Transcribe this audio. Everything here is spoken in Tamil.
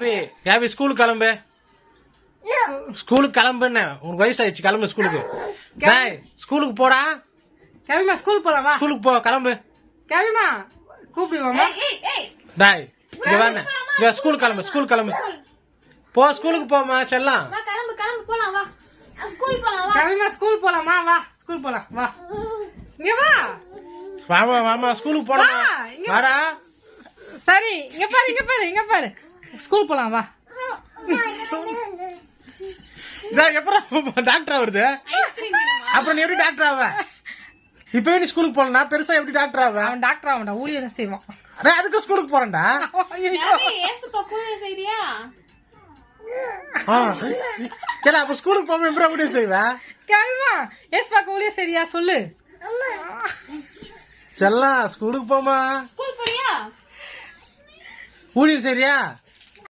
கேபி ஸ்கூலுக்கு கிளம்பு. ஸ்கூலுக்கு கிளம்புன்னு உனக்கு வயசாயிடுச்சு. கிளம்பு ஸ்கூலுக்கு. டேய் ஸ்கூலுக்கு போடா. கேபிமா ஸ்கூல் போலாம் வா. ஸ்கூலுக்கு போ கிளம்பு. கேபிமா கூப்பிடுவாமா. டேய் இங்க வாண்ணே. இங்க ஸ்கூலுக்கு கிளம்பு. ஸ்கூலுக்கு கிளம்பு. போ ஸ்கூலுக்கு போமா செல்லம். வா கிளம்பு கிளம்பு போலாம் வா. ஸ்கூல் போலாம் வா. கேபிமா ஸ்கூல் போலாமா வா. ஸ்கூல் போலாம் வா. இங்க வா. வாமா வாமா ஸ்கூலுக்கு போலாம். வாடா. சரி இங்க பாரு இங்க பாரு இங்க பாரு. ஸ்கூல் போலாம் வா. எப்பறம் டாக்டர் வருது. அப்புறம் நீ எப்படி டாக்டர் ஆவ? இப்பவே நீ ஸ்கூலுக்கு போனா பெருசா எப்படி டாக்டர் ஆவ? அவன் டாக்டர் ஆவன்டா. ஊழியர் செய்வான். அதுக்கு ஸ்கூலுக்கு போறேன்டா. சரியா சரி அப்ப ஸ்கூலுக்கு போக எப்படி எப்படி செய்வ? கேபிமா ஏசு பாக்க ஊழியர் சரியா சொல்லு. செல்லம் ஸ்கூலுக்கு போமா. ஸ்கூல் போறியா? ஊழியர் சரியா?